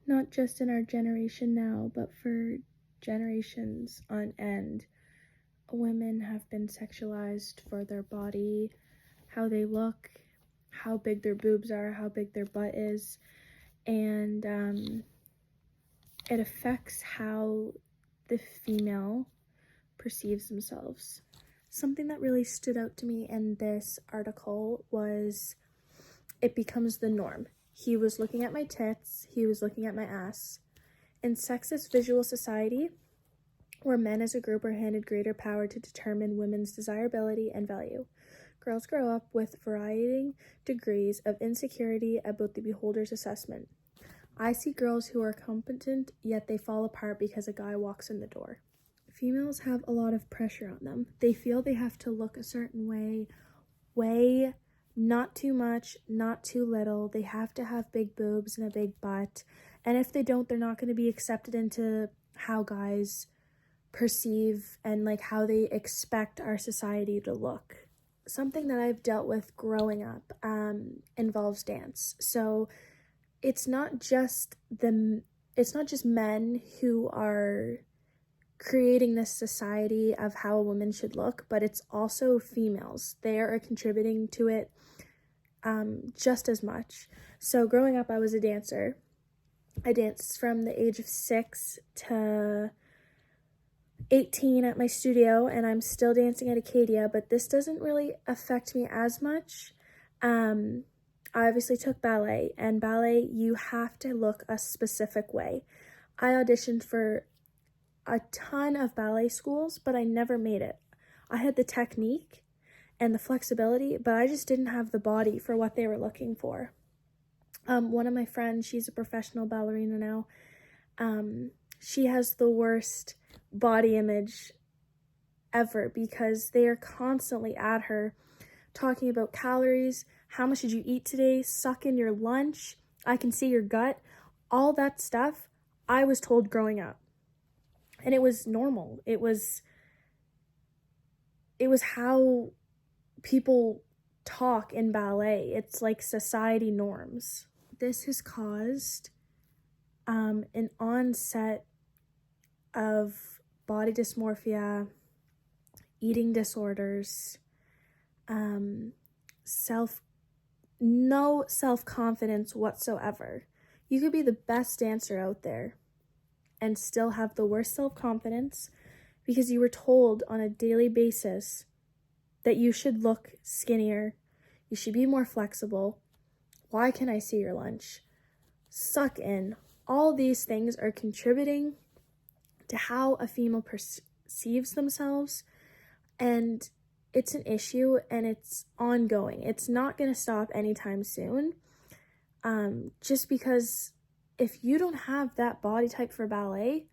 not just in our generation now, but for generations on end, women have been sexualized for their body, how they look, how big their boobs are, how big their butt is, and it affects how the female perceives themselves. Something that really stood out to me in this article was it becomes the norm. He was looking at my tits, he was looking at my ass. In sexist visual society, where men as a group are handed greater power to determine women's desirability and value, girls grow up with varying degrees of insecurity about the beholder's assessment. I see girls who are competent, yet they fall apart because a guy walks in the door. Females have a lot of pressure on them. They feel they have to look a certain way, not too much, not too little. They have to have big boobs and a big butt. And if they don't, they're not going to be accepted into how guys perceive and like how they expect our society to look. Something that I've dealt with growing up involves dance. So it's not just men who are creating this society of how a woman should look, but it's also females. They are contributing to it just as much. So growing up, I was a dancer. I danced from the age of 6 to 18 at my studio, and I'm still dancing at Acadia, but this doesn't really affect me as much. I obviously took ballet, and ballet, you have to look a specific way. I auditioned for a ton of ballet schools, but I never made it. I had the technique and the flexibility, but I just didn't have the body for what they were looking for. One of my friends, she's a professional ballerina now. She has the worst body image ever because they are constantly at her talking about calories, how much did you eat today, suck in your lunch, I can see your gut, all that stuff I was told growing up. And it was normal. It was how people talk in ballet. It's like society norms. This has caused an onset of body dysmorphia, eating disorders, no self-confidence whatsoever. You could be the best dancer out there and still have the worst self-confidence because you were told on a daily basis that you should look skinnier, you should be more flexible. Why can I see your lunch? Suck in. All these things are contributing to how a female perceives themselves, and it's an issue and it's ongoing. It's not going to stop anytime soon. Just because if you don't have that body type for ballet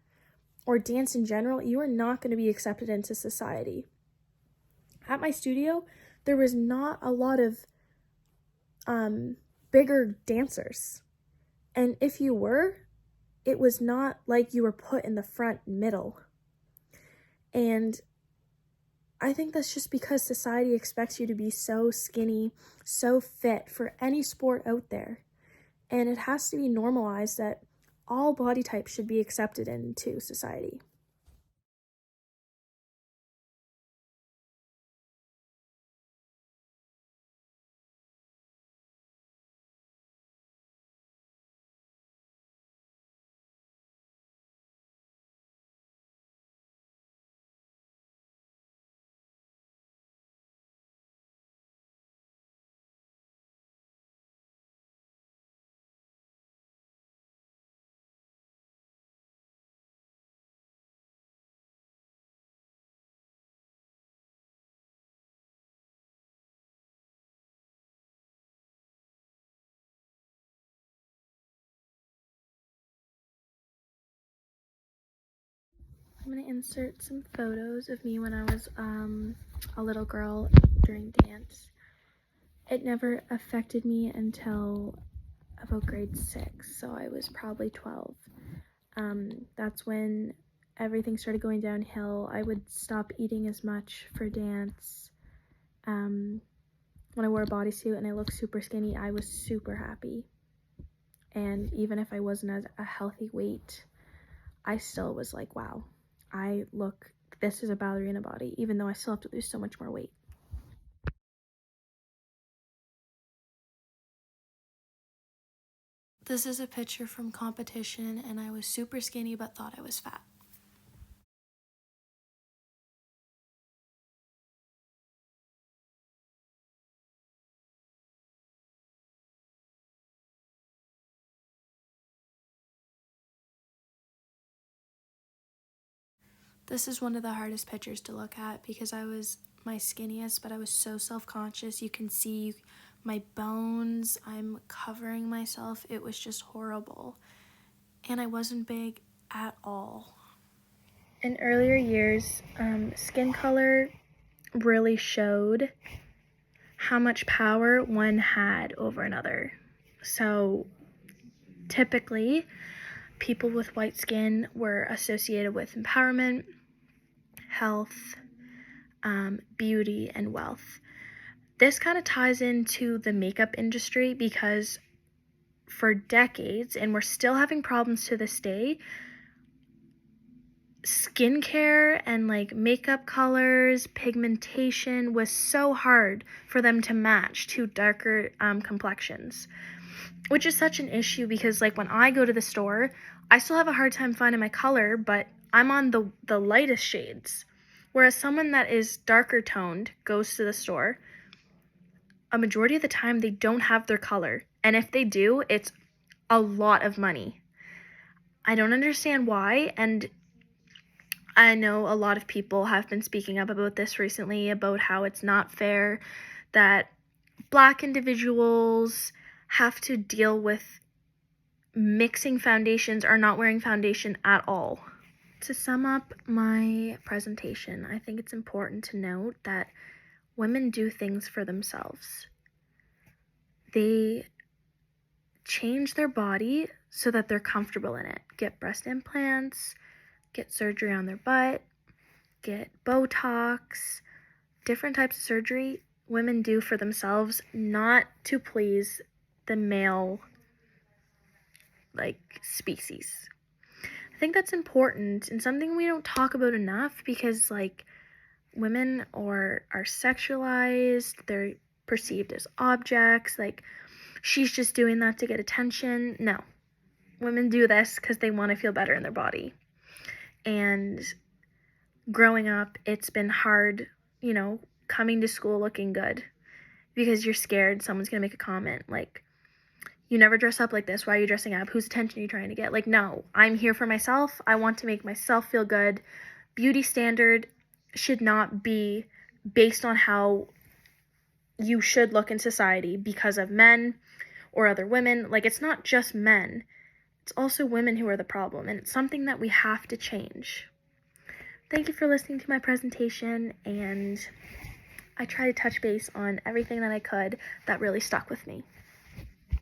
or dance in general, you are not going to be accepted into society. At my studio, there was not a lot of bigger dancers. And if you were, it was not like you were put in the front middle. And I think that's just because society expects you to be so skinny, so fit for any sport out there. And it has to be normalized that all body types should be accepted into society. I'm going to insert some photos of me when I was a little girl during dance. It never affected me until about grade 6, so I was probably 12. That's when everything started going downhill. I would stop eating as much for dance. When I wore a bodysuit and I looked super skinny, I was super happy. and even if I wasn't at a healthy weight, I still was like, wow, this is a ballerina body, even though I still have to lose so much more weight. This is a picture from competition, and I was super skinny but thought I was fat. This is one of the hardest pictures to look at because I was my skinniest, but I was so self-conscious. You can see my bones, I'm covering myself. It was just horrible. And I wasn't big at all. In earlier years, skin color really showed how much power one had over another. So typically, people with white skin were associated with empowerment, health, beauty, and wealth. This kind of ties into the makeup industry because for decades, and we're still having problems to this day, skincare and like makeup colors, pigmentation was so hard for them to match to darker complexions, which is such an issue because like when I go to the store, I still have a hard time finding my color, but I'm on the lightest shades. Whereas someone that is darker toned goes to the store, a majority of the time they don't have their color. And if they do, it's a lot of money. I don't understand why, and I know a lot of people have been speaking up about this recently, about how it's not fair that Black individuals have to deal with mixing foundations or not wearing foundation at all. To sum up my presentation, I think it's important to note that women do things for themselves. They change their body so that they're comfortable in it. Get breast implants, get surgery on their butt, get Botox, different types of surgery women do for themselves, not to please the male species. I think that's important and something we don't talk about enough because women are sexualized, they're perceived as objects, she's just doing that to get attention. No. Women do this because they want to feel better in their body. And growing up, it's been hard, coming to school looking good because you're scared someone's going to make a comment you never dress up like this. Why are you dressing up? Whose attention are you trying to get? No, I'm here for myself. I want to make myself feel good. Beauty standard should not be based on how you should look in society because of men or other women. It's not just men. It's also women who are the problem, and it's something that we have to change. Thank you for listening to my presentation, and I try to touch base on everything that I could that really stuck with me.